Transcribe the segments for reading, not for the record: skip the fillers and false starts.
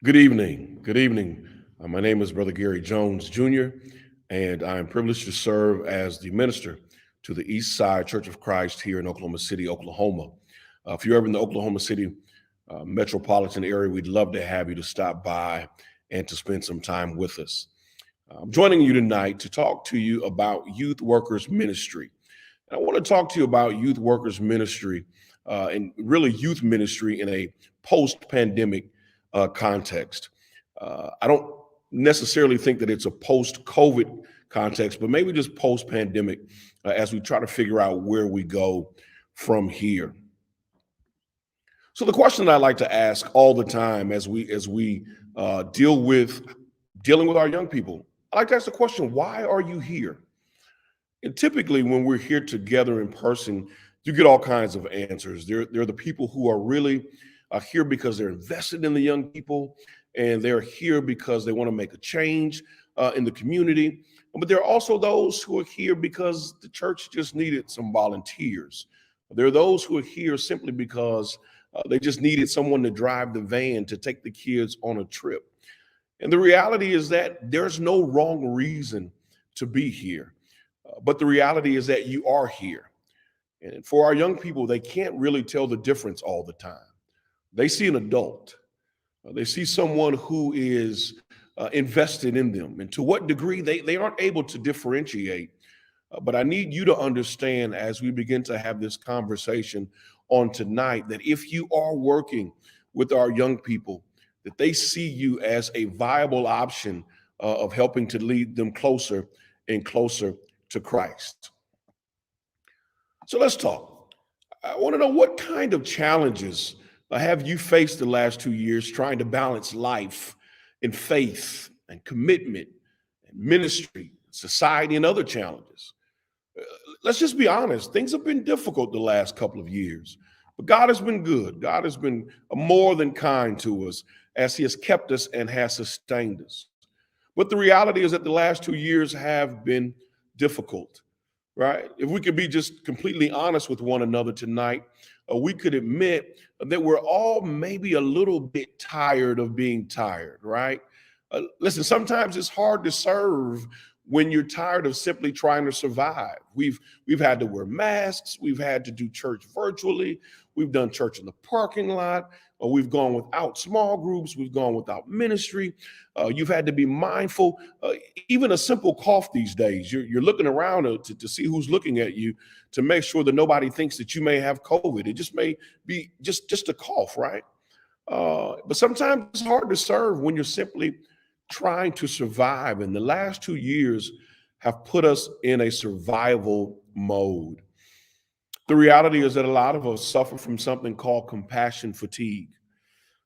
Good evening. Good evening. My name is Brother Gary Jones Jr., and I am privileged to serve as the minister to the East Side Church of Christ here in Oklahoma City, Oklahoma. If you're ever in the Oklahoma City metropolitan area, we'd love to have you to stop by and to spend some time with us. I'm joining you tonight to talk to you about youth workers ministry. And I want to talk to you about youth workers ministry and really youth ministry in a post-pandemic context. I don't necessarily think that it's a post-COVID context, but maybe just post-pandemic as we try to figure out where we go from here. So the question that I like to ask all the time as we dealing with our young people, I like to ask the question: why are you here? And typically, when we're here together in person, you get all kinds of answers. There are the people who are really here because they're invested in the young people, and they're here because they want to make a change in the community. But there are also those who are here because the church just needed some volunteers. There are those who are here simply because they just needed someone to drive the van to take the kids on a trip. And the reality is that there's no wrong reason to be here. But the reality is that you are here. And for our young people, they can't really tell the difference all the time. They see an adult, they see someone who is invested in them. And to what degree they aren't able to differentiate. But I need you to understand as we begin to have this conversation on tonight that if you are working with our young people, that they see you as a viable option of helping to lead them closer and closer to Christ. So let's talk. I want to know, what kind of challenges have you faced the last 2 years trying to balance life and faith and commitment and ministry, society, and other challenges? Let's just be honest. Things have been difficult the last couple of years, but God has been good. God has been more than kind to us as He has kept us and has sustained us. But the reality is that the last 2 years have been difficult, right? If we could be just completely honest with one another tonight, we could admit that we're all maybe a little bit tired of being tired, right? Listen, sometimes it's hard to serve when you're tired of simply trying to survive. We've had to wear masks, we've had to do church virtually, we've done church in the parking lot, or we've gone without small groups, we've gone without ministry. You've had to be mindful. Even a simple cough these days, you're looking around to see who's looking at you to make sure that nobody thinks that you may have COVID. It just may be just a cough, right? But sometimes it's hard to serve when you're simply trying to survive. And the last 2 years have put us in a survival mode. The reality is that a lot of us suffer from something called compassion fatigue.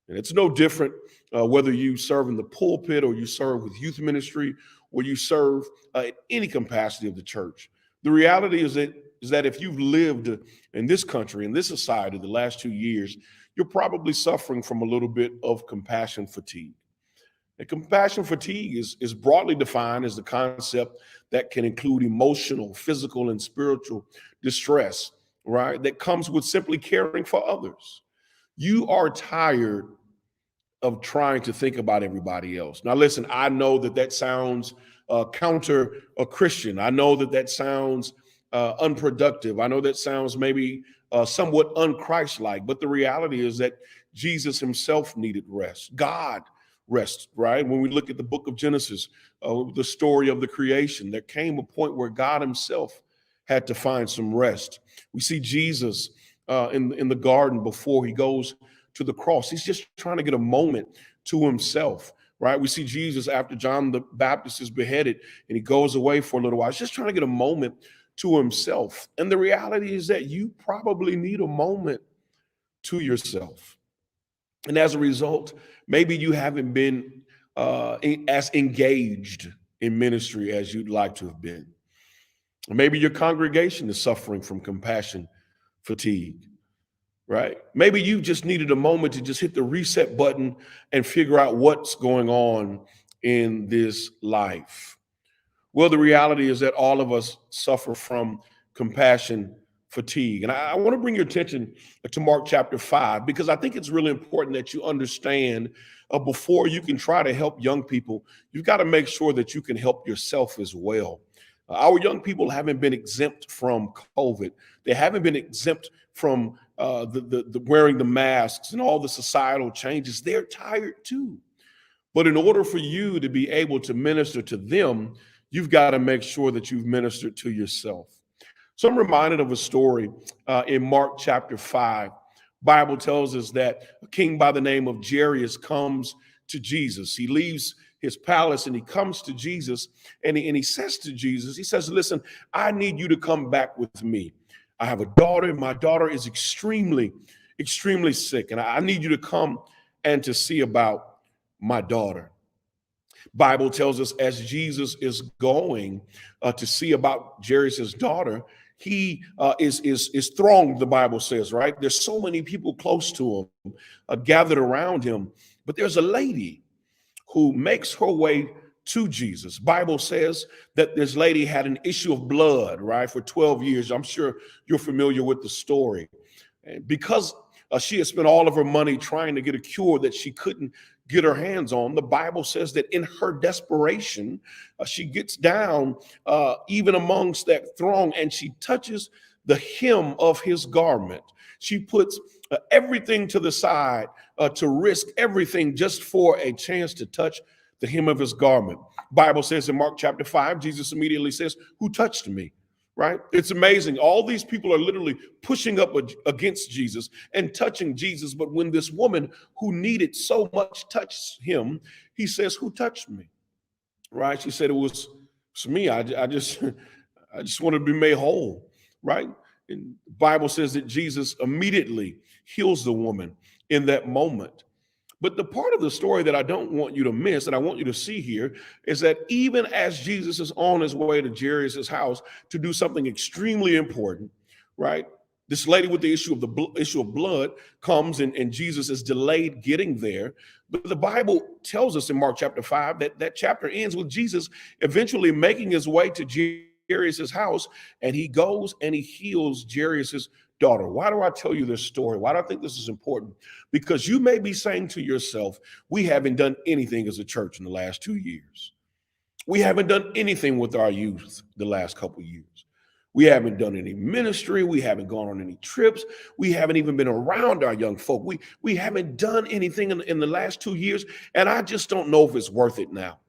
And it's no different whether you serve in the pulpit or you serve with youth ministry or you serve in any capacity of the church. The reality is that if you've lived in this country, in this society, the last 2 years, you're probably suffering from a little bit of compassion fatigue. And compassion fatigue is broadly defined as the concept that can include emotional, physical, and spiritual distress, right? That comes with simply caring for others. You are tired of trying to think about everybody else. Now, listen, I know that sounds counter a Christian. I know that sounds unproductive. I know that sounds maybe somewhat unchristlike, but the reality is that Jesus Himself needed rest. God rest, right? When we look at the book of Genesis, the story of the creation, there came a point where God Himself had to find some rest. We see Jesus in the garden before He goes to the cross. He's just trying to get a moment to Himself, right? We see Jesus after John the Baptist is beheaded and He goes away for a little while. He's just trying to get a moment to Himself. And the reality is that you probably need a moment to yourself. And as a result, maybe you haven't been as engaged in ministry as you'd like to have been. Maybe your congregation is suffering from compassion fatigue, right? Maybe you just needed a moment to just hit the reset button and figure out what's going on in this life. Well, the reality is that all of us suffer from compassion fatigue. And I want to bring your attention to Mark chapter 5, because I think it's really important that you understand before you can try to help young people, you've got to make sure that you can help yourself as well. Our young people haven't been exempt from COVID. They haven't been exempt from the wearing the masks and all the societal changes. They're tired too. But in order for you to be able to minister to them, you've got to make sure that you've ministered to yourself. So I'm reminded of a story in Mark chapter 5. Bible tells us that a king by the name of Jairus comes to Jesus. He leaves his palace and he comes to Jesus and he says to Jesus, he says, listen, I need you to come back with me. I have a daughter and my daughter is extremely sick. And I need you to come and to see about my daughter. Bible tells us as Jesus is going to see about Jairus' daughter, he is thronged, the Bible says, right? There's so many people close to him, gathered around him. But there's a lady who makes her way to Jesus. Bible says that this lady had an issue of blood, right, for 12 years. I'm sure you're familiar with the story. And because she had spent all of her money trying to get a cure that she couldn't get her hands on, the Bible says that in her desperation, she gets down even amongst that throng and she touches the hem of his garment. She puts everything to the side to risk everything just for a chance to touch the hem of his garment. Bible says in Mark chapter 5, Jesus immediately says, "Who touched me?" Right? It's amazing. All these people are literally pushing up against Jesus and touching Jesus. But when this woman who needed so much touched him, he says, "Who touched me?" Right? She said, "It was me. I just wanted to be made whole." Right? And the Bible says that Jesus immediately heals the woman in that moment. But the part of the story that I don't want you to miss, and I want you to see here, is that even as Jesus is on his way to Jairus' house to do something extremely important, right? This lady with the issue of blood comes and Jesus is delayed getting there. But the Bible tells us in Mark chapter 5 that chapter ends with Jesus eventually making his way to Jairus' house, and he goes and he heals Jairus' daughter. Why do I tell you this story? Why do I think this is important? Because you may be saying to yourself, we haven't done anything as a church in the last 2 years. We haven't done anything with our youth the last couple of years. We haven't done any ministry. We haven't gone on any trips. We haven't even been around our young folk. We haven't done anything in the last 2 years. And I just don't know if it's worth it now.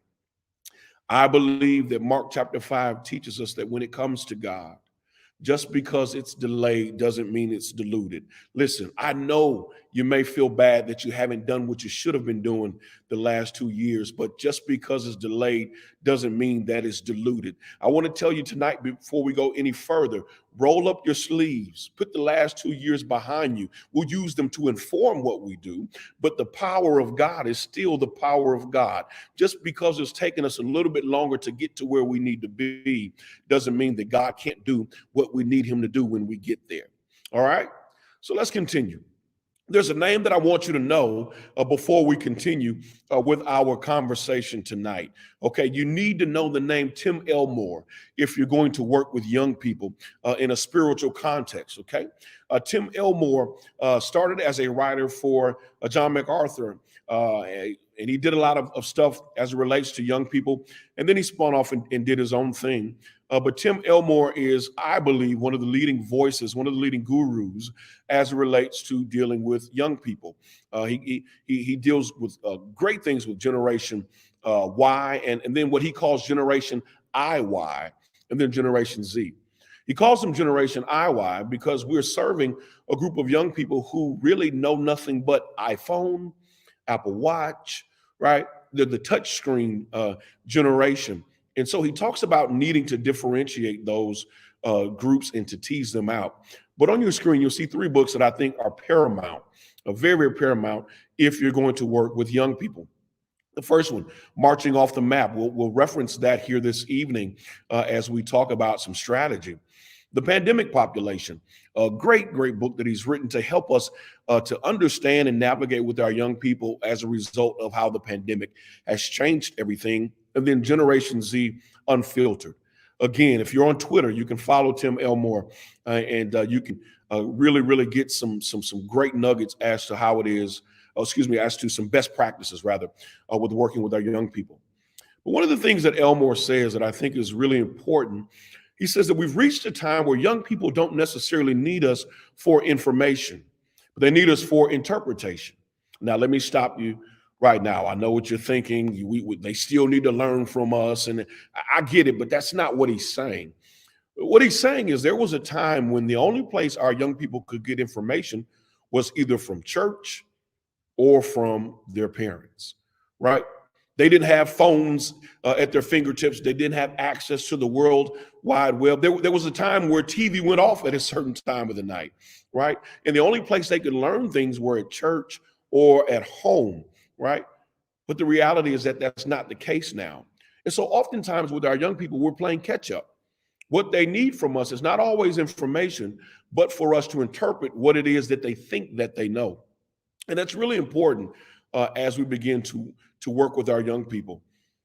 I believe that Mark chapter 5 teaches us that when it comes to God, just because it's delayed doesn't mean it's diluted. Listen, I know you may feel bad that you haven't done what you should have been doing the last 2 years, but just because it's delayed doesn't mean that it's diluted. I want to tell you tonight, before we go any further, roll up your sleeves, put the last 2 years behind you. We'll use them to inform what we do, but the power of God is still the power of God. Just because it's taken us a little bit longer to get to where we need to be doesn't mean that God can't do what we need him to do when we get there. All right? So let's continue. There's a name that I want you to know before we continue with our conversation tonight. Okay, you need to know the name Tim Elmore if you're going to work with young people in a spiritual context. Okay, Tim Elmore started as a writer for John MacArthur, and he did a lot of stuff as it relates to young people. And then he spun off and did his own thing. But Tim Elmore is, I believe, one of the leading voices, one of the leading gurus as it relates to dealing with young people. He deals with great things with Generation Y and then what he calls Generation IY and then Generation Z. He calls them Generation IY because we're serving a group of young people who really know nothing but iPhone, Apple Watch, right? They're the touchscreen generation. And so he talks about needing to differentiate those groups and to tease them out. But on your screen, you'll see 3 books that I think are paramount, very, very paramount if you're going to work with young people. The first one, Marching Off the Map. We'll reference that here this evening as we talk about some strategy. The Pandemic Population, a great book that he's written to help us to understand and navigate with our young people as a result of how the pandemic has changed everything. And then Generation Z, Unfiltered. Again, if you're on Twitter, you can follow Tim Elmore and you can really get some great nuggets as to how it is as to some best practices rather, with working with our young people. But one of the things that Elmore says that I think is really important, he says that we've reached a time where young people don't necessarily need us for information, but they need us for interpretation. Now, let me stop you right now. I know what you're thinking. They still need to learn from us, and I get it, but that's not what he's saying. What he's saying is there was a time when the only place our young people could get information was either from church or from their parents, right? They didn't have phones at their fingertips. They didn't have access to the World Wide Web. There was a time where TV went off at a certain time of the night, right? And the only place they could learn things were at church or at home, right? But the reality is that that's not the case now. And so oftentimes with our young people, we're playing catch up. What they need from us is not always information, but for us to interpret what it is that they think that they know. And that's really important as we begin to work with our young people.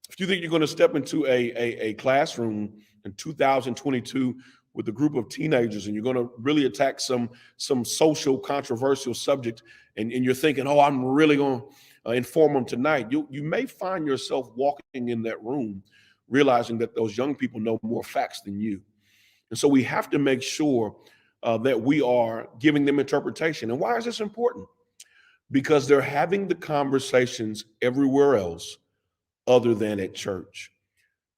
If you think you're going to step into a classroom in 2022 with a group of teenagers and you're going to really attack some social controversial subject, and you're thinking, oh, I'm really going to inform them tonight, you may find yourself walking in that room realizing that those young people know more facts than you. And so we have to make sure that we are giving them interpretation. And why is this important? Because they're having the conversations everywhere else other than at church.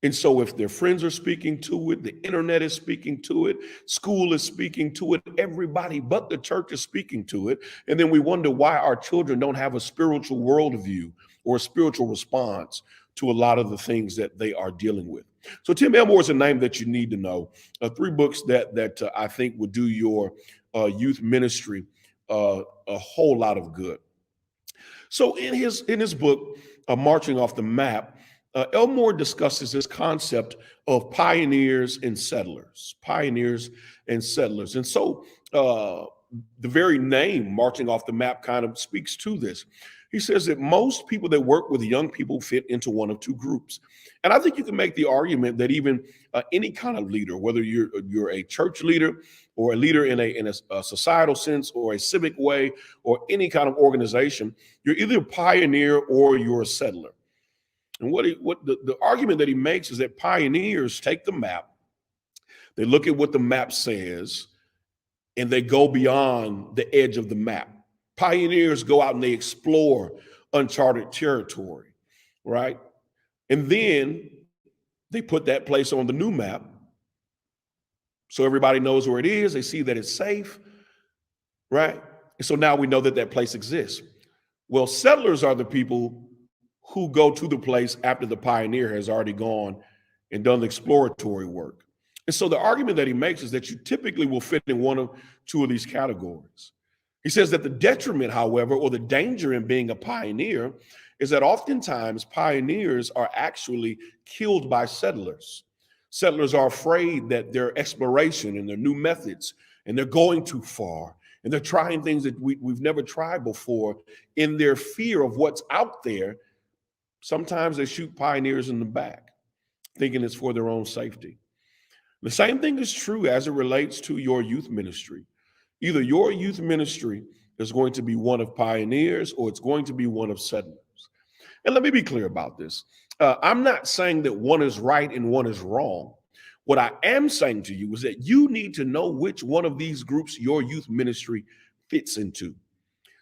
And so if their friends are speaking to it, the internet is speaking to it, school is speaking to it, everybody but the church is speaking to it. And then we wonder why our children don't have a spiritual worldview or a spiritual response to a lot of the things that they are dealing with. So Tim Elmore is a name that you need to know. 3 books that I think would do your youth ministry a whole lot of good. So in his book, Marching Off the Map, Elmore discusses this concept of pioneers and settlers. And so the very name, Marching Off the Map, kind of speaks to this. He says that most people that work with young people fit into one of 2 groups. And I think you can make the argument that even any kind of leader, whether you're a church leader or a leader in a societal sense or a civic way or any kind of organization, you're either a pioneer or you're a settler. And what the argument that he makes is that pioneers take the map, they look at what the map says, and they go beyond the edge of the map. Pioneers go out and they explore uncharted territory, right? And then they put that place on the new map so everybody knows where it is. They see that it's safe, right? And so now we know that that place exists. Well, settlers are the people who go to the place after the pioneer has already gone and done the exploratory work. And so the argument that he makes is that you typically will fit in one of 2 of these categories. He says that the detriment, however, or the danger in being a pioneer is that oftentimes pioneers are actually killed by settlers. Settlers are afraid that their exploration and their new methods, and they're going too far, and they're trying things that we've never tried before. In their fear of what's out there, sometimes they shoot pioneers in the back, thinking it's for their own safety. The same thing is true as it relates to your youth ministry. Either your youth ministry is going to be one of pioneers or it's going to be one of settlers. And let me be clear about this. I'm not saying that one is right and one is wrong. What I am saying to you is that you need to know which one of these groups your youth ministry fits into.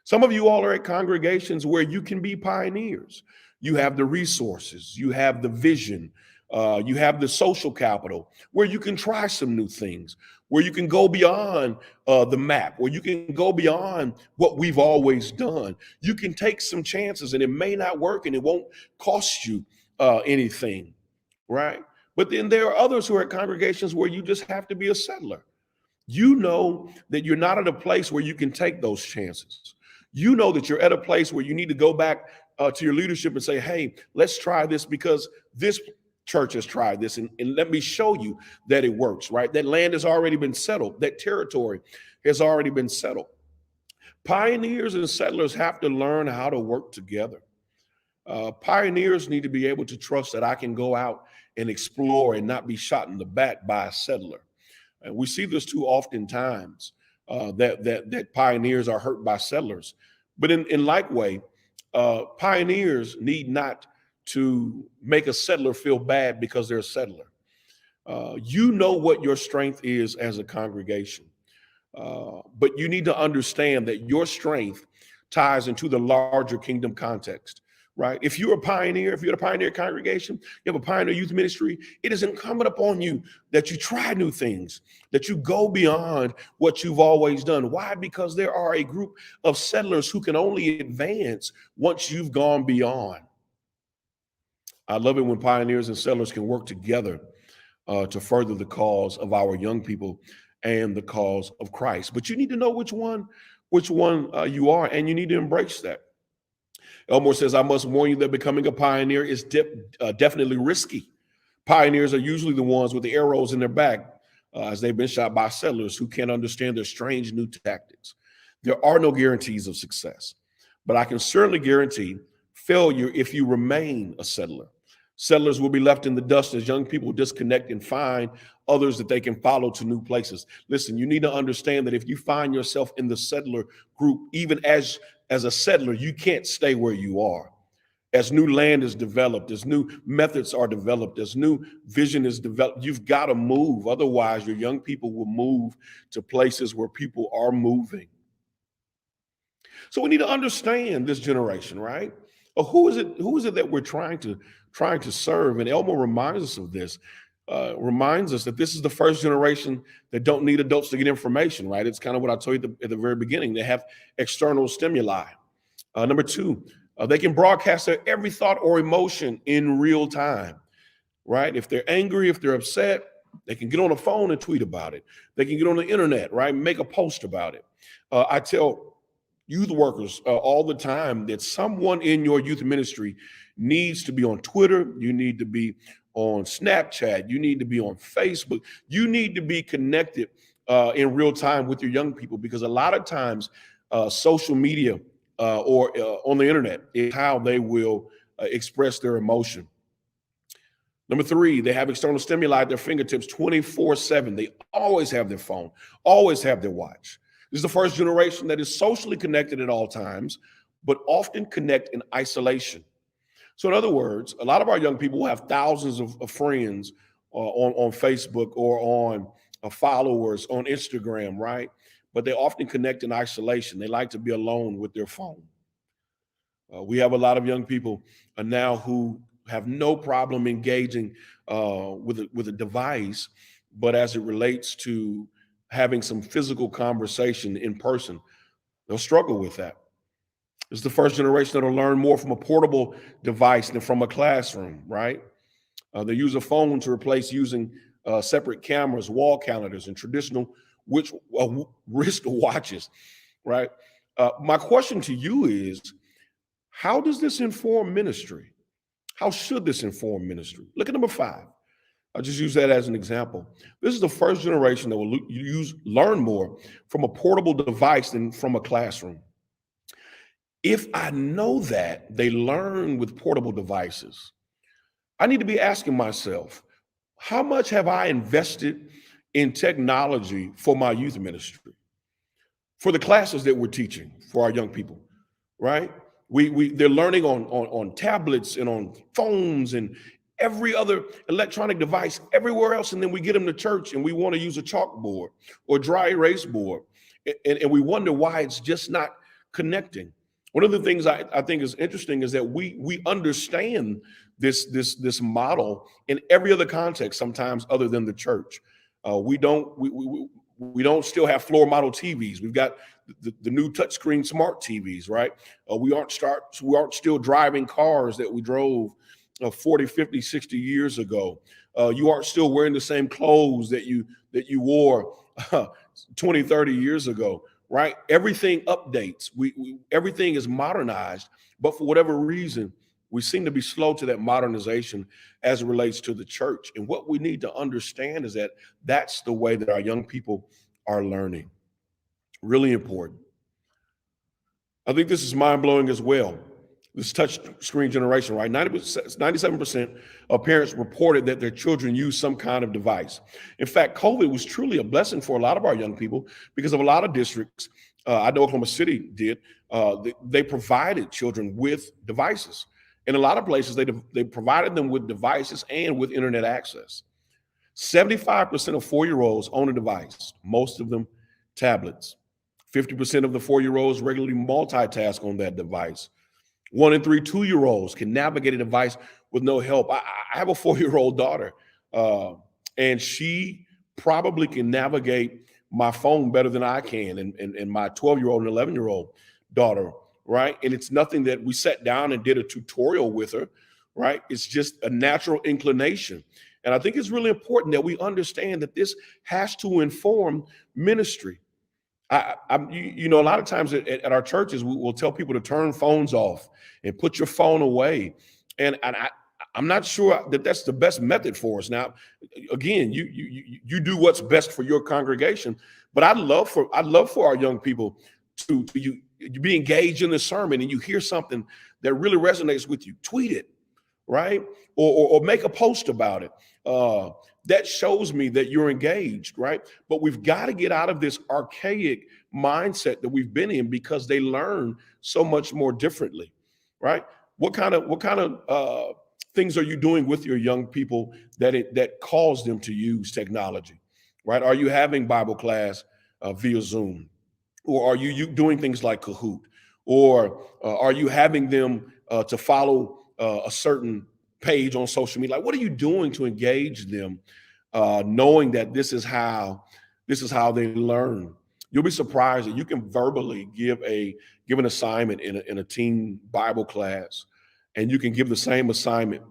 Some of you all are at congregations where you can be pioneers. You have the resources, you have the vision, you have the social capital where you can try some new things, where you can go beyond the map, where you can go beyond what we've always done. You can take some chances and it may not work and it won't cost you anything, right? But then there are others who are at congregations where you just have to be a settler. You know that you're not at a place where you can take those chances. You know that you're at a place where you need to go back to your leadership and say, hey, let's try this because this church has tried this, and let me show you that it works, right? That land has already been settled. That territory has already been settled. Pioneers and settlers have to learn how to work together. Pioneers need to be able to trust that I can go out and explore and not be shot in the back by a settler. And we see this too often times, that pioneers are hurt by settlers. But in like way, pioneers need not to make a settler feel bad because they're a settler. You know what your strength is as a congregation, but you need to understand that your strength ties into the larger kingdom context, right? If you're a pioneer, if you're a pioneer congregation, you have a pioneer youth ministry, it is incumbent upon you that you try new things, that you go beyond what you've always done. Why? Because there are a group of settlers who can only advance once you've gone beyond. I love it when pioneers and settlers can work together to further the cause of our young people and the cause of Christ. But you need to know which one you are, and you need to embrace that. Elmore says, I must warn you that becoming a pioneer is definitely risky. Pioneers are usually the ones with the arrows in their back as they've been shot by settlers who can't understand their strange new tactics. There are no guarantees of success, but I can certainly guarantee failure if you remain a settler. Settlers will be left in the dust as young people disconnect and find others that they can follow to new places. Listen, you need to understand that if you find yourself in the settler group, even as a settler, you can't stay where you are. As new land is developed, as new methods are developed, as new vision is developed, you've got to move. Otherwise, your young people will move to places where people are moving. So we need to understand this generation, right? Who is it that we're trying to serve? And Elmore reminds us of this, reminds us that this is the first generation that don't need adults to get information, right? It's kind of what I told you at the very beginning. They have external stimuli. Number two, they can broadcast their every thought or emotion in real time, right? If they're angry, if they're upset, they can get on the phone and tweet about it. They can get on the internet, right? Make a post about it. I tell youth workers all the time that someone in your youth ministry needs to be on Twitter. You need to be on Snapchat. You need to be on Facebook. You need to be connected in real time with your young people, because a lot of times social media or on the internet is how they will express their emotion. Number three, they have external stimuli at their fingertips 24/7. They always have their phone, always have their watch. This is the first generation that is socially connected at all times, but often connect in isolation. So in other words, a lot of our young people have thousands of friends on Facebook or on followers on Instagram, right? But they often connect in isolation. They like to be alone with their phone. We have a lot of young people now who have no problem engaging with a device, but as it relates to having some physical conversation in person, they'll struggle with that. It's the first generation that'll learn more from a portable device than from a classroom, right? They use a phone to replace using separate cameras, wall calendars, and traditional wrist watches, right? My question to you is, how does this inform ministry? How should this inform ministry? Look at number 5. I'll just use that as an example. This is the first generation that will learn more from a portable device than from a classroom. If I know that they learn with portable devices, I need to be asking myself, how much have I invested in technology for my youth ministry, for the classes that we're teaching for our young people, right? They're learning on tablets and on phones and every other electronic device everywhere else. And then we get them to church and we want to use a chalkboard or dry erase board. And we wonder why it's just not connecting. One of the things I think is interesting is that we understand this model in every other context, sometimes other than the church. We don't still have floor model TVs. We've got the new touchscreen smart TVs, right? We aren't still driving cars that we drove 40, 50, 60 years ago. You aren't still wearing the same clothes that you wore 20, 30 years ago, right? Everything updates. Everything is modernized, but for whatever reason, we seem to be slow to that modernization as it relates to the church. And what we need to understand is that that's the way that our young people are learning. Really important. I think this is mind-blowing as well. This touch screen generation, right? 97% of parents reported that their children use some kind of device. In fact, COVID was truly a blessing for a lot of our young people because of a lot of districts I know Oklahoma City did. They provided children with devices. In a lot of places, they provided them with devices and with internet access. 75% of 4-year-olds own a device, most of them tablets. 50% of the 4-year-olds regularly multitask on that device. 1 in 3 2-year-olds can navigate a device with no help. I have a 4-year-old daughter, and she probably can navigate my phone better than I can, and my 12-year-old and 11-year-old daughter, right? And it's nothing that we sat down and did a tutorial with her, right? It's just a natural inclination. And I think it's really important that we understand that this has to inform ministry. A lot of times at our churches, we'll tell people to turn phones off and put your phone away. And I'm not sure that that's the best method for us. Now, again, you do what's best for your congregation, but I'd love for our young people to be engaged in the sermon, and you hear something that really resonates with you, tweet it, right? Or make a post about it. That shows me that you're engaged, right? But we've got to get out of this archaic mindset that we've been in, because they learn so much more differently, right? What kind of things are you doing with your young people that cause them to use technology, right? Are you having Bible class via Zoom, or are you doing things like Kahoot, or are you having them to follow a certain page on social media? Like, what are you doing to engage them, knowing that this is how they learn? You'll be surprised that you can verbally give an assignment in a teen Bible class, and you can give the same assignment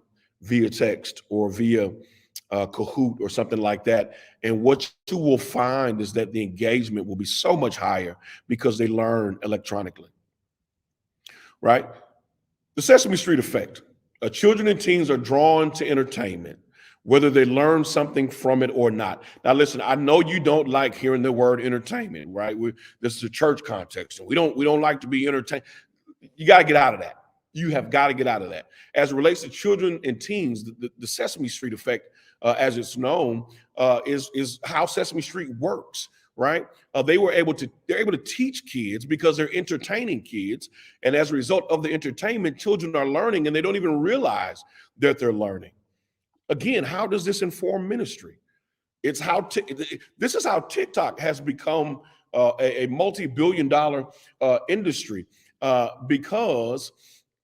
via text or via Kahoot or something like that. And what you will find is that the engagement will be so much higher because they learn electronically, right? The Sesame Street Effect. Children and teens are drawn to entertainment, whether they learn something from it or not. Now, listen, I know you don't like hearing the word entertainment, right? This is a church context, and we don't like to be entertained. You got to get out of that. You have got to get out of that. As it relates to children and teens, the Sesame Street Effect, as it's known, is how Sesame Street works. Right? They're able to teach kids because they're entertaining kids. And as a result of the entertainment, children are learning and they don't even realize that they're learning. Again, how does this inform ministry? This is how TikTok has become a multi-billion-dollar industry, because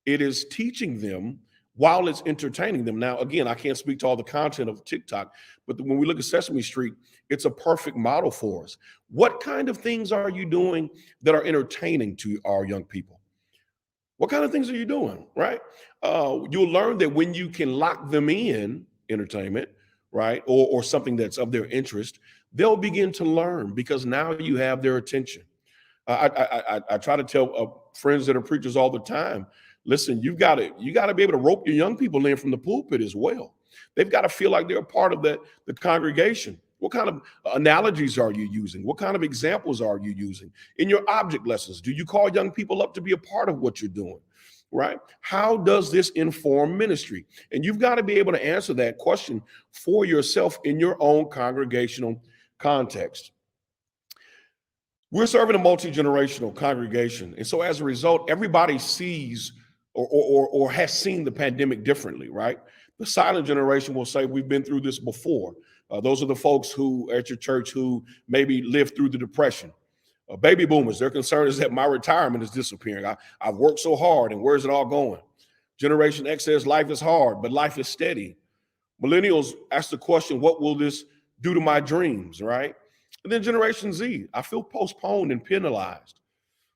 it is teaching them while it's entertaining them. Now, again, I can't speak to all the content of TikTok, but when we look at Sesame Street, it's a perfect model for us. What kind of things are you doing that are entertaining to our young people? What kind of things are you doing, right? You'll learn that when you can lock them in entertainment, right, or something that's of their interest, they'll begin to learn because now you have their attention. I try to tell friends that are preachers all the time, listen, you got to be able to rope your young people in from the pulpit as well. They've got to feel like they're a part of the congregation. What kind of analogies are you using? What kind of examples are you using in your object lessons? Do you call young people up to be a part of what you're doing, right? How does this inform ministry? And you've got to be able to answer that question for yourself in your own congregational context. We're serving a multi-generational congregation. And so as a result, everybody sees or has seen the pandemic differently, right? The silent generation will say, we've been through this before. Those are the folks who at your church who maybe lived through the Depression. Baby boomers, their concern is that my retirement is disappearing. I've worked so hard, and where's it all going? Generation X says life is hard, but life is steady. Millennials ask the question, what will this do to my dreams, right? And then Generation Z, I feel postponed and penalized,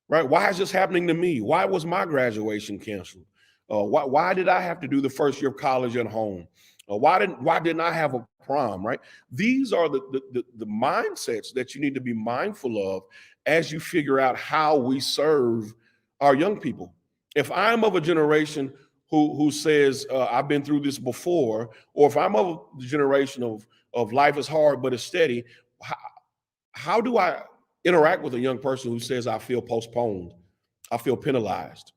right? Why is this happening to me? Why was my graduation canceled? Why did I have to do the first year of college at home? Why didn't I have a prom, right? These are the mindsets that you need to be mindful of as you figure out how we serve our young people. If I'm of a generation who says, I've been through this before, or if I'm of the generation of life is hard, but it's steady, how do I interact with a young person who says, I feel postponed, I feel penalized?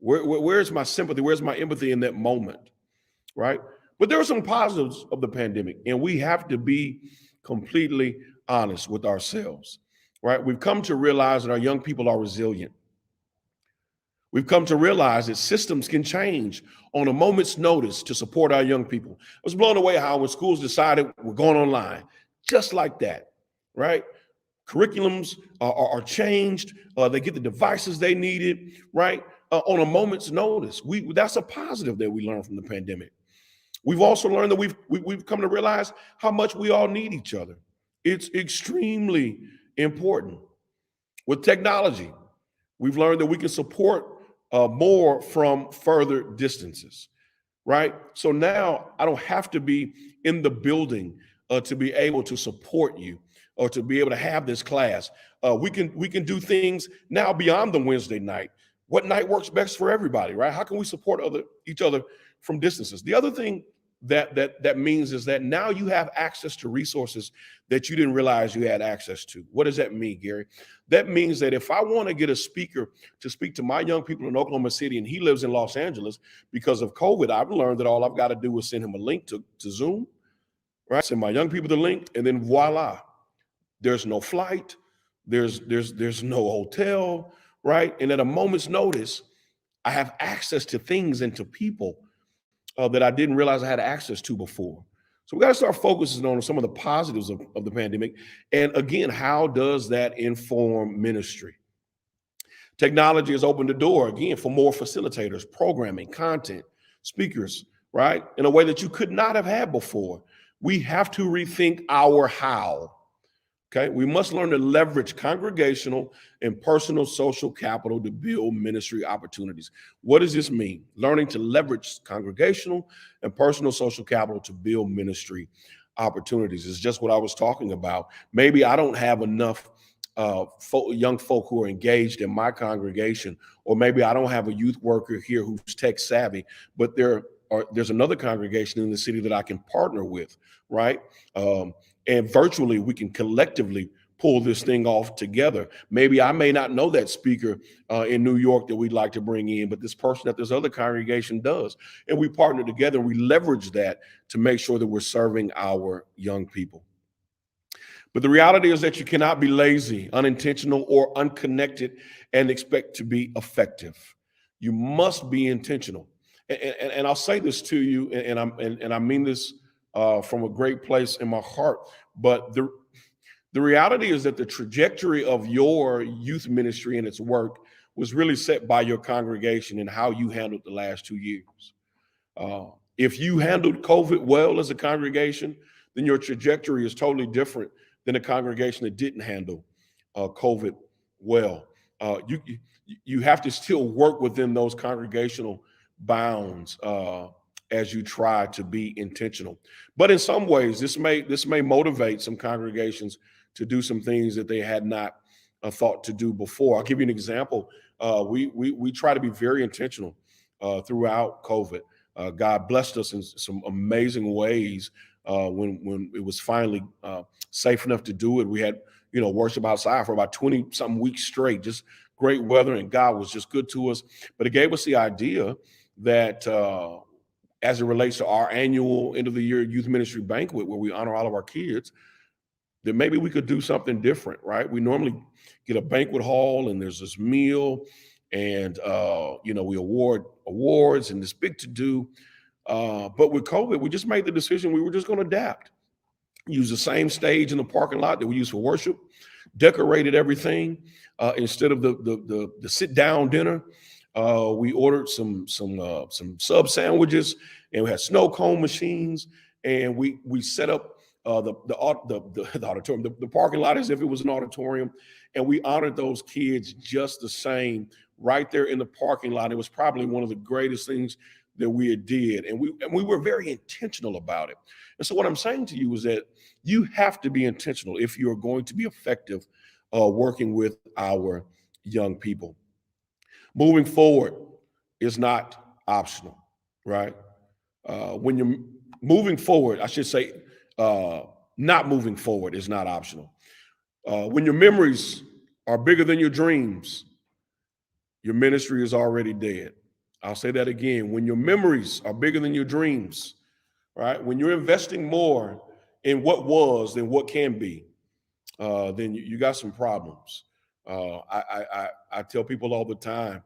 Where's my sympathy? Where's my empathy in that moment, right? But there are some positives of the pandemic, and we have to be completely honest with ourselves, right? We've come to realize that our young people are resilient. We've come to realize that systems can change on a moment's notice to support our young people. I was blown away how when schools decided we're going online, just like that, right? Curriculums are changed. They get the devices they needed, right? On a moment's notice. That's a positive that we learned from the pandemic. We've also learned that we've come to realize how much we all need each other. It's extremely important. With technology, we've learned that we can support more from further distances, right? So now I don't have to be in the building to be able to support you or to be able to have this class. We can do things now beyond the Wednesday night. What night works best for everybody, right? How can we support each other from distances? The other thing that means is that now you have access to resources that you didn't realize you had access to. What does that mean, Gary? That means that if I want to get a speaker to speak to my young people in Oklahoma City and he lives in Los Angeles, because of COVID, I've learned that all I've got to do is send him a link to Zoom, right? Send my young people the link, and then voila. There's no flight, there's no hotel, right? And at a moment's notice, I have access to things and to people that I didn't realize I had access to before. So we got to start focusing on some of the positives of the pandemic. And again, how does that inform ministry? Technology has opened the door again for more facilitators, programming, content, speakers, right? In a way that you could not have had before. We have to rethink our how. Okay, we must learn to leverage congregational and personal social capital to build ministry opportunities. What does this mean? Learning to leverage congregational and personal social capital to build ministry opportunities is just what I was talking about. Maybe I don't have enough young folk who are engaged in my congregation, or maybe I don't have a youth worker here who's tech savvy, but there's another congregation in the city that I can partner with, right? And virtually, we can collectively pull this thing off together. Maybe I may not know that speaker in New York that we'd like to bring in, but this person at this other congregation does. And we partner together and we leverage that to make sure that we're serving our young people. But the reality is that you cannot be lazy, unintentional, or unconnected and expect to be effective. You must be intentional. And I'll say this to you, and I mean this from a great place in my heart. But the reality is that the trajectory of your youth ministry and its work was really set by your congregation and how you handled the last 2 years. If you handled COVID well as a congregation, then your trajectory is totally different than a congregation that didn't handle COVID well. You have to still work within those congregational bounds as you try to be intentional. But in some ways, this may motivate some congregations to do some things that they had not thought to do before. I'll give you an example. We try to be very intentional throughout COVID. God blessed us in some amazing ways when it was finally safe enough to do it. We had, worship outside for about 20 something weeks straight, just great weather, and God was just good to us. But it gave us the idea that as it relates to our annual end of the year youth ministry banquet, where we honor all of our kids, that maybe we could do something different, right? We normally get a banquet hall and there's this meal and, we award awards and this big to do. But with COVID, we just made the decision we were just going to adapt. Use the same stage in the parking lot that we use for worship, decorated everything. Instead of the sit down dinner, we ordered some sub sandwiches, and we had snow cone machines, and we set up the auditorium, the parking lot as if it was an auditorium, and we honored those kids just the same right there in the parking lot. It was probably one of the greatest things that we had did, and we were very intentional about it. And so what I'm saying to you is that you have to be intentional if you're going to be effective working with our young people. Moving forward is not optional, right? When you're moving forward, I should say, not moving forward is not optional. When your memories are bigger than your dreams, your ministry is already dead. I'll say that again. When your memories are bigger than your dreams, right? When you're investing more in what was than what can be, then you got some problems. I tell people all the time,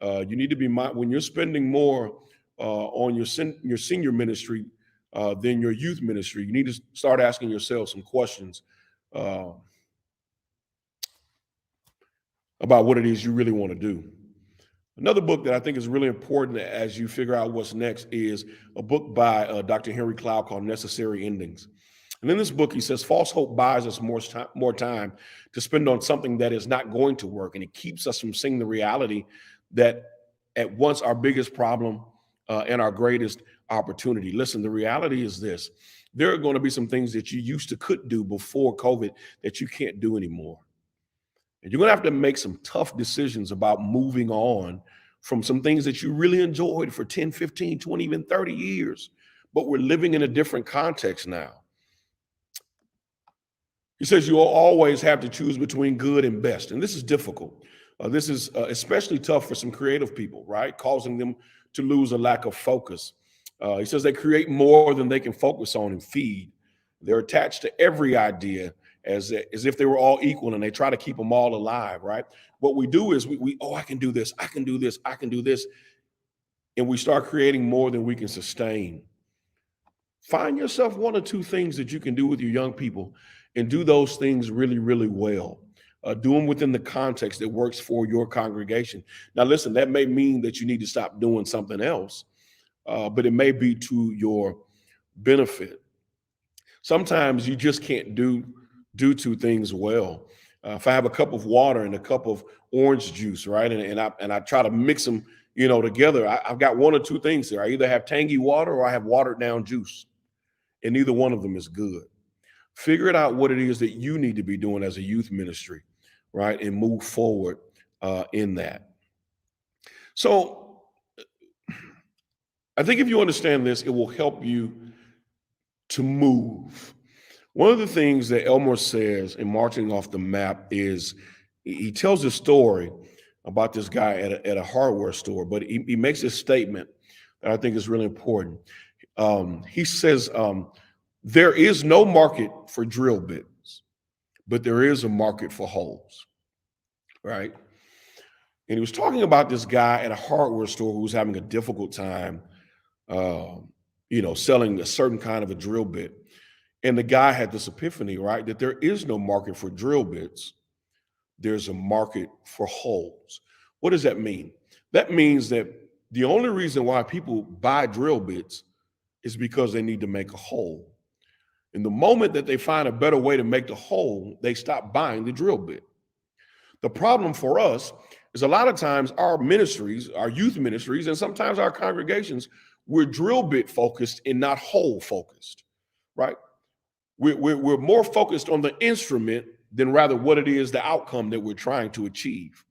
you need to be when you're spending more on your senior ministry than your youth ministry. You need to start asking yourself some questions uh, about what it is you really want to do. Another book that I think is really important as you figure out what's next is a book by Dr. Henry Cloud called Necessary Endings. And in this book, he says, false hope buys us more time to spend on something that is not going to work. And it keeps us from seeing the reality that at once our biggest problem and our greatest opportunity. Listen, the reality is this. There are going to be some things that you used to could do before COVID that you can't do anymore. And you're going to have to make some tough decisions about moving on from some things that you really enjoyed for 10, 15, 20, even 30 years. But we're living in a different context now. He says you'll always have to choose between good and best. And this is difficult. This is especially tough for some creative people, right? Causing them to lose a lack of focus. He says they create more than they can focus on and feed. They're attached to every idea as if they were all equal, and they try to keep them all alive, right? What we do is I can do this, I can do this, I can do this. And we start creating more than we can sustain. Find yourself one or two things that you can do with your young people and do those things really, really well. Do them within the context that works for your congregation. Now, listen, that may mean that you need to stop doing something else, but it may be to your benefit. Sometimes you just can't do two things well. If I have a cup of water and a cup of orange juice, right, and I try to mix them, together, I've got one or two things there. I either have tangy water or I have watered down juice, and neither one of them is good. Figure it out what it is that you need to be doing as a youth ministry, right, and move forward in that. So I think if you understand this, it will help you to move. One of the things that Elmore says in Marching Off the Map is he tells a story about this guy at a hardware store, but he makes a statement that I think is really important. He says, there is no market for drill bits, but there is a market for holes, right? And he was talking about this guy at a hardware store who was having a difficult time, selling a certain kind of a drill bit. And the guy had this epiphany, right, that there is no market for drill bits. There's a market for holes. What does that mean? That means that the only reason why people buy drill bits is because they need to make a hole. And the moment that they find a better way to make the hole, they stop buying the drill bit. The problem for us is a lot of times our ministries, our youth ministries, and sometimes our congregations, we're drill bit focused and not hole focused, right? We're more focused on the instrument than rather what it is, the outcome that we're trying to achieve.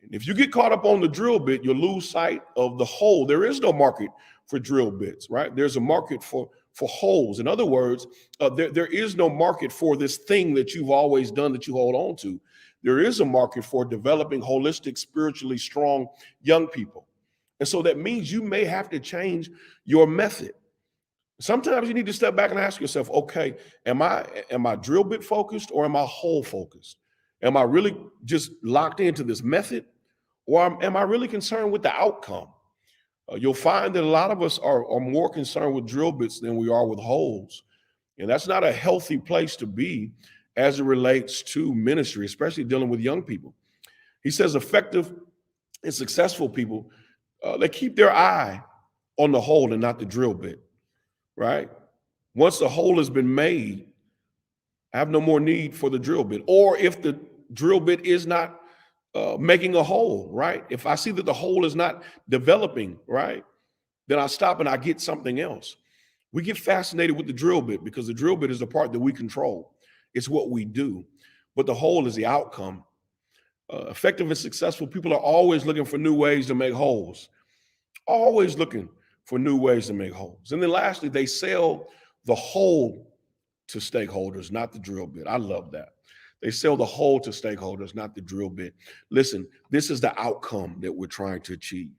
And if you get caught up on the drill bit, you'll lose sight of the hole. There is no market for drill bits, right? There's a market for holes. In other words, there is no market for this thing that you've always done that you hold on to. There is a market for developing holistic, spiritually strong young people. And so that means you may have to change your method. Sometimes you need to step back and ask yourself, okay, am I drill bit focused or am I hole focused? Am I really just locked into this method, or am I really concerned with the outcome? You'll find that a lot of us are more concerned with drill bits than we are with holes. And that's not a healthy place to be as it relates to ministry, especially dealing with young people. He says effective and successful people, they keep their eye on the hole and not the drill bit. Right? Once the hole has been made, I have no more need for the drill bit. Or if the drill bit is not making a hole, right? If I see that the hole is not developing, right, then I stop and I get something else. We get fascinated with the drill bit because the drill bit is the part that we control. It's what we do. But the hole is the outcome. Effective and successful people are always looking for new ways to make holes. Always looking for new ways to make holes. And then lastly, they sell the hole to stakeholders, not the drill bit. I love that. They sell the hole to stakeholders, not the drill bit. Listen, this is the outcome that we're trying to achieve.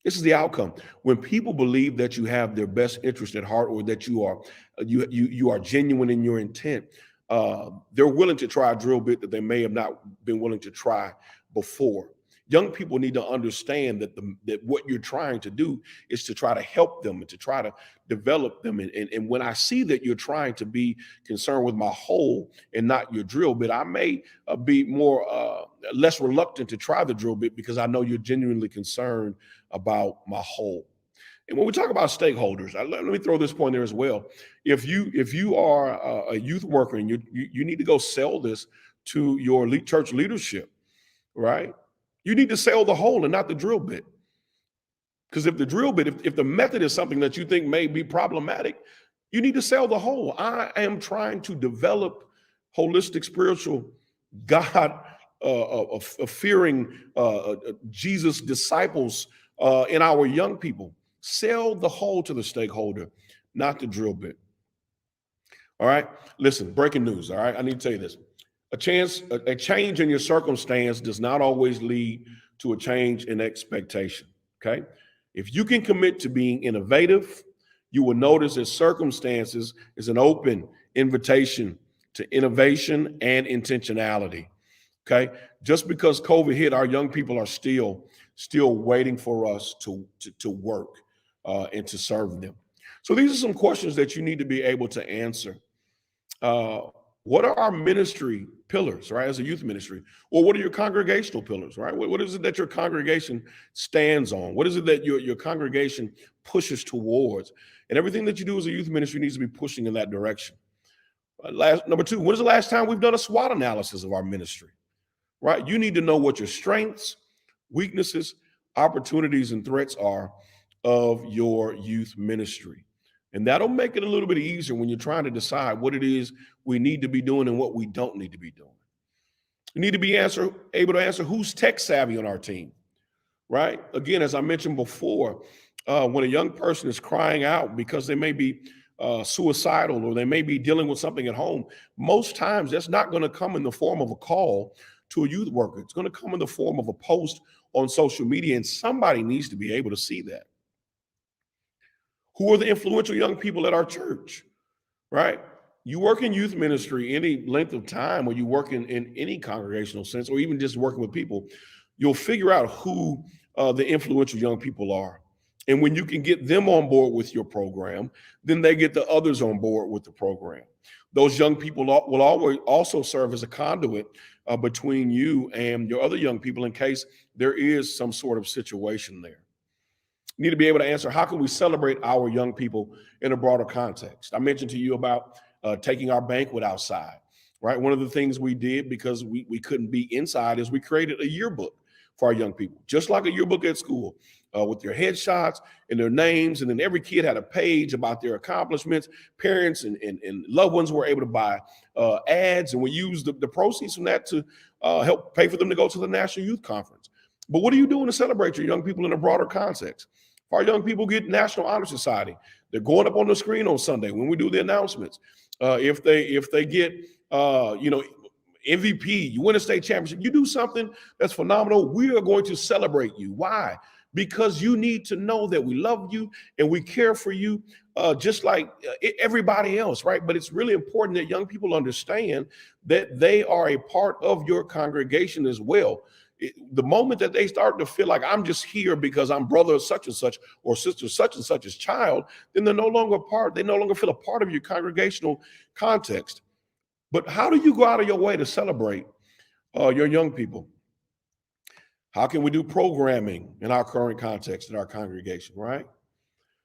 This is the outcome. When people believe that you have their best interest at heart, or that you are genuine in your intent, they're willing to try a drill bit that they may have not been willing to try before. Young people need to understand that what you're trying to do is to try to help them and to try to develop them. And when I see that you're trying to be concerned with my whole and not your drill bit, I may be less reluctant to try the drill bit because I know you're genuinely concerned about my whole. And when we talk about stakeholders, let me throw this point there as well. If you are a youth worker and you need to go sell this to your church leadership, right? You need to sell the whole and not the drill bit. Because if the drill bit, if the method is something that you think may be problematic, you need to sell the whole. I am trying to develop holistic, spiritual, God fearing Jesus disciples in our young people. Sell the whole to the stakeholder, not the drill bit. All right. Listen, breaking news. All right. I need to tell you this. A change in your circumstance does not always lead to a change in expectation. Okay. If you can commit to being innovative, you will notice that circumstances is an open invitation to innovation and intentionality. Okay. Just because COVID hit, our young people are still waiting for us to work and to serve them. So these are some questions that you need to be able to answer. What are our ministry pillars, right, as a youth ministry? Or what are your congregational pillars, right? What is it that your congregation stands on? What is it that your congregation pushes towards? And everything that you do as a youth ministry needs to be pushing in that direction. Number two, when is the last time we've done a SWOT analysis of our ministry, right? You need to know what your strengths, weaknesses, opportunities, and threats are of your youth ministry. And that'll make it a little bit easier when you're trying to decide what it is we need to be doing and what we don't need to be doing. You need to be able to answer who's tech savvy on our team, right? Again, as I mentioned before, when a young person is crying out because they may be suicidal or they may be dealing with something at home, most times that's not going to come in the form of a call to a youth worker. It's going to come in the form of a post on social media, and somebody needs to be able to see that. Who are the influential young people at our church, right? You work in youth ministry any length of time, or you work in any congregational sense, or even just working with people, you'll figure out who the influential young people are. And when you can get them on board with your program, then they get the others on board with the program. Those young people will always also serve as a conduit between you and your other young people in case there is some sort of situation there. You need to be able to answer, how can we celebrate our young people in a broader context? I mentioned to you about taking our banquet outside, right? One of the things we did because we couldn't be inside is we created a yearbook for our young people, just like a yearbook at school, with their headshots and their names. And then every kid had a page about their accomplishments. Parents and loved ones were able to buy ads, and we used the proceeds from that to help pay for them to go to the National Youth Conference. But what are you doing to celebrate your young people in a broader context? If our young people get National Honor Society, they're going up on the screen on Sunday when we do the announcements. If they get MVP, you win a state championship, you do something that's phenomenal, we are going to celebrate you. Why? Because you need to know that we love you and we care for you just like everybody else, right? But it's really important that young people understand that they are a part of your congregation as well. The moment that they start to feel like I'm just here because I'm brother such and such or sister such and such's child, then they're no longer they no longer feel a part of your congregational context. But how do you go out of your way to celebrate your young people? How can we do programming in our current context in our congregation, right?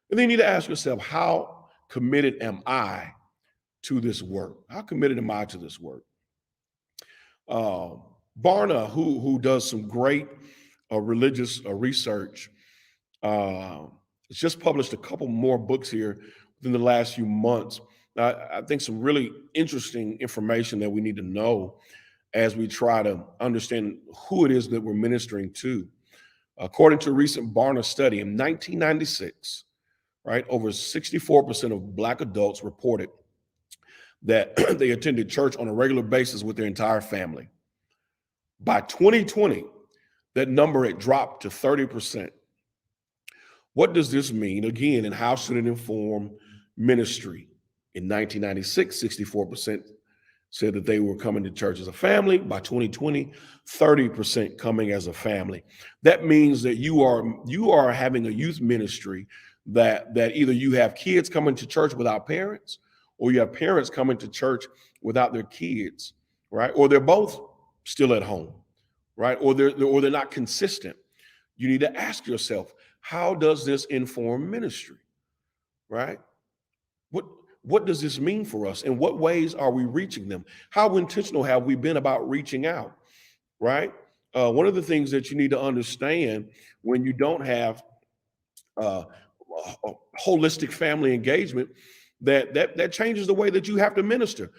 And then you need to ask yourself, how committed am I to this work? How committed am I to this work? Barna, who does some great religious research, has just published a couple more books here within the last few months. I think some really interesting information that we need to know as we try to understand who it is that we're ministering to. According to a recent Barna study in 1996, right, over 64% of Black adults reported that they attended church on a regular basis with their entire family. By 2020, that number had dropped to 30%. What does this mean, again, and how should it inform ministry? In 1996, 64% said that they were coming to church as a family. By 2020, 30% coming as a family. That means that you are having a youth ministry that either you have kids coming to church without parents, or you have parents coming to church without their kids, right? Or they're both still at home, right? Or they're not consistent. You need to ask yourself, how does this inform ministry, right? What does this mean for us? In what ways are we reaching them? How intentional have we been about reaching out, right? One of the things that you need to understand when you don't have a holistic family engagement, that changes the way that you have to minister.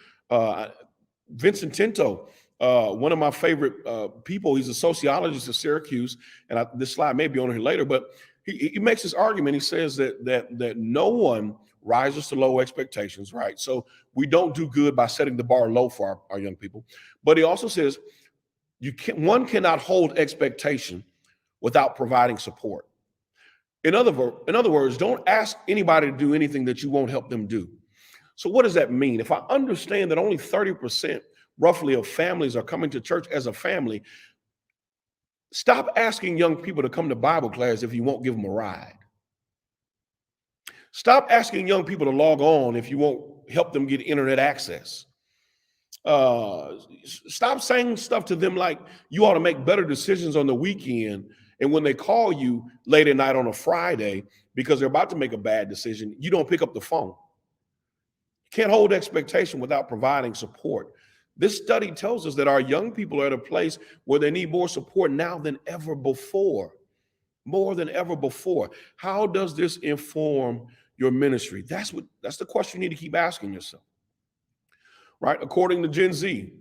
Vincent Tinto, one of my favorite people, he's a sociologist at Syracuse, and this slide may be on here later, but he makes this argument. He says that no one rises to low expectations, right? So we don't do good by setting the bar low for our young people. But he also says one cannot hold expectation without providing support. In other words, don't ask anybody to do anything that you won't help them do. So what does that mean? If I understand that only 30% roughly of families are coming to church as a family, stop asking young people to come to Bible class if you won't give them a ride. Stop asking young people to log on if you won't help them get internet access. Stop saying stuff to them like you ought to make better decisions on the weekend, and when they call you late at night on a Friday because they're about to make a bad decision, you don't pick up the phone. You can't hold expectation without providing support. This study tells us that our young people are at a place where they need more support now than ever before. More than ever before. How does this inform your ministry? That's the question you need to keep asking yourself. Right? According to Gen Z,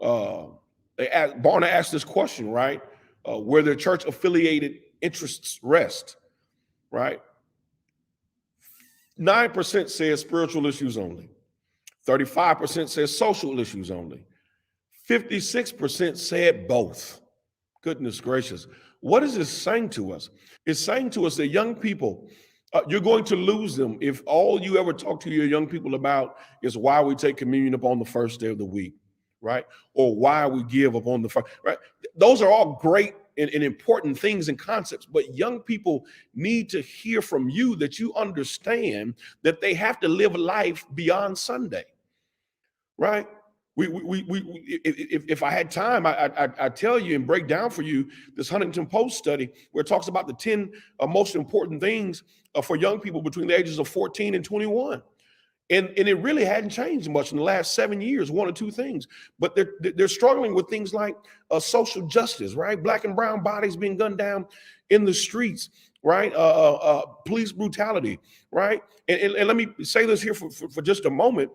Barna asked this question, right? Where their church affiliated interests rest, right? 9% says spiritual issues only. 35% says social issues only. 56% said both. Goodness gracious. What is this saying to us? It's saying to us that young people, you're going to lose them if all you ever talk to your young people about is why we take communion upon the first day of the week, right? Or why we give upon the first, right? Those are all great and important things and concepts, but young people need to hear from you that you understand that they have to live life beyond Sunday, right? If I had time, I'd tell you and break down for you this Huntington Post study where it talks about the 10 most important things for young people between the ages of 14 and 21. And it really hadn't changed much in the last 7 years, one or two things. But they're struggling with things like social justice, right? Black and brown bodies being gunned down in the streets, right? Police brutality, right? And let me say this here for just a moment.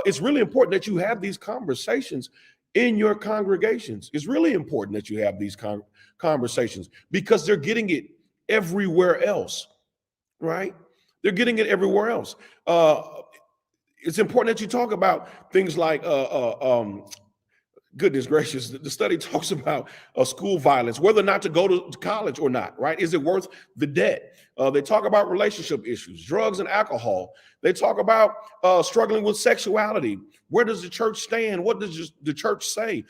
It's really important that you have these conversations in your congregations. It's really important that you have these conversations because they're getting it everywhere else, right? They're getting it everywhere else. It's important that you talk about things like goodness gracious, the study talks about school violence, whether or not to go to college or not, right? Is it worth the debt? They talk about relationship issues, drugs and alcohol. They talk about struggling with sexuality. Where does the church stand? What does the church say?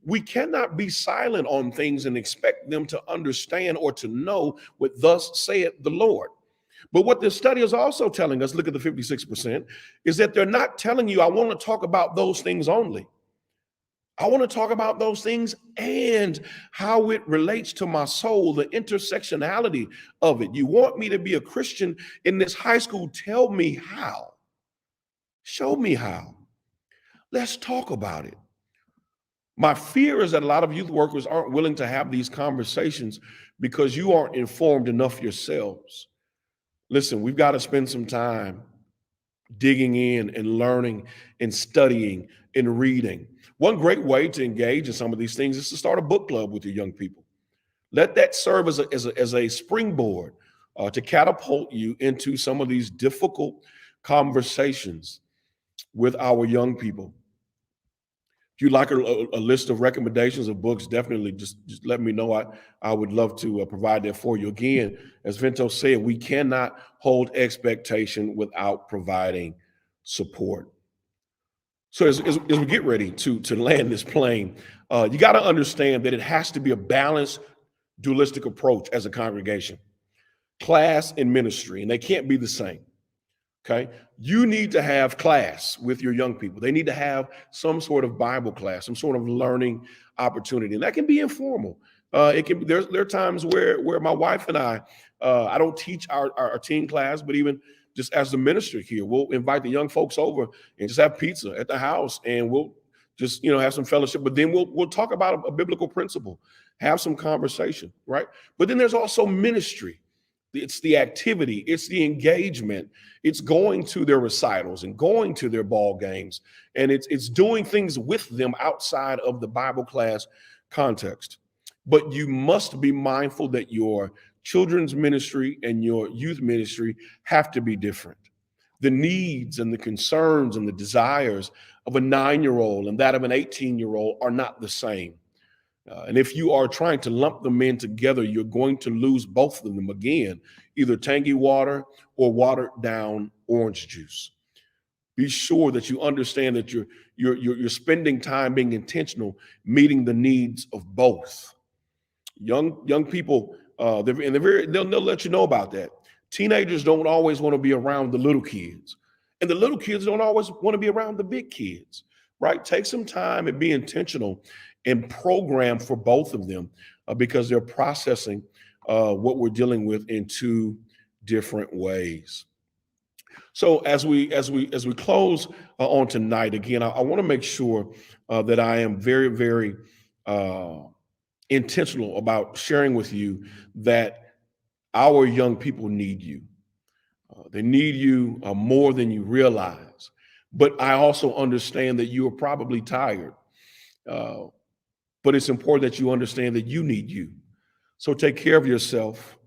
We cannot be silent on things and expect them to understand or to know what thus saith the Lord. But what this study is also telling us, look at the 56%, is that they're not telling you, I want to talk about those things only. I want to talk about those things and how it relates to my soul, the intersectionality of it. You want me to be a Christian in this high school? Tell me how. Show me how. Let's talk about it. My fear is that a lot of youth workers aren't willing to have these conversations because you aren't informed enough yourselves. Listen, we've got to spend some time digging in and learning and studying and reading. One great way to engage in some of these things is to start a book club with your young people. Let that serve as a springboard to catapult you into some of these difficult conversations with our young people. If you'd like a list of recommendations of books, definitely just let me know. I would love to provide that for you. Again, as Vento said, we cannot hold expectation without providing support. So as we get ready to land this plane, you got to understand that it has to be a balanced, dualistic approach as a congregation, class and ministry, and they can't be the same. Okay. You need to have class with your young people. They need to have some sort of Bible class, some sort of learning opportunity. And that can be informal. It can there are times where my wife and I don't teach our teen class, but even just as the minister here, we'll invite the young folks over and just have pizza at the house, and we'll just have some fellowship. But then we'll talk about a biblical principle, have some conversation, right? But then there's also ministry. It's the activity, it's the engagement, it's going to their recitals and going to their ball games, and it's doing things with them outside of the Bible class context. But you must be mindful that your children's ministry and your youth ministry have to be different. The needs and the concerns and the desires of a 9-year-old and that of an 18-year-old are not the same. And if you are trying to lump them in together, you're going to lose both of them again, either tangy water or watered down orange juice. Be sure that you understand that you're spending time being intentional, meeting the needs of both. Young people, they'll let you know about that. Teenagers don't always want to be around the little kids, and the little kids don't always want to be around the big kids. Right? Take some time and be intentional and program for both of them because they're processing what we're dealing with in two different ways. So as we close on tonight, again, I want to make sure that I am very, very intentional about sharing with you that our young people need you. They need you more than you realize. But I also understand that you are probably tired. But it's important that you understand that you need you. So take care of yourself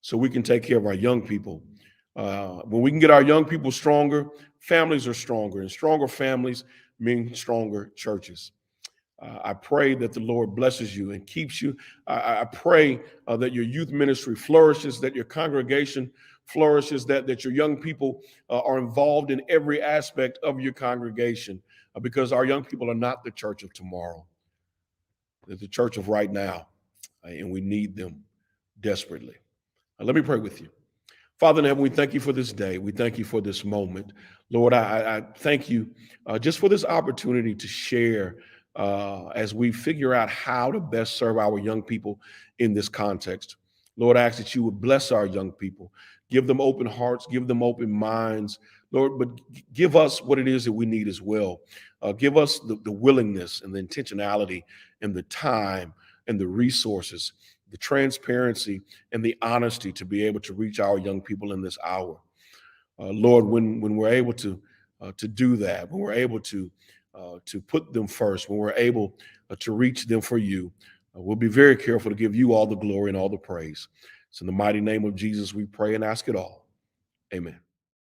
so we can take care of our young people. When we can get our young people stronger, families are stronger, and stronger families mean stronger churches. I pray that the Lord blesses you and keeps you. I pray that your youth ministry flourishes, that your congregation flourishes, that your young people are involved in every aspect of your congregation, because our young people are not the church of tomorrow. They're the church of right now, and we need them desperately. Let me pray with you. Father in heaven, we thank you for this day. We thank you for this moment. Lord, I thank you just for this opportunity to share as we figure out how to best serve our young people in this context. Lord, I ask that you would bless our young people, give them open hearts, give them open minds, Lord, but give us what it is that we need as well. Give us the willingness and the intentionality and the time and the resources, the transparency and the honesty to be able to reach our young people in this hour. Lord, when we're able to do that, when we're able to put them first, when we're able to reach them for you, we'll be very careful to give you all the glory and all the praise. It's in the mighty name of Jesus we pray and ask it all. Amen.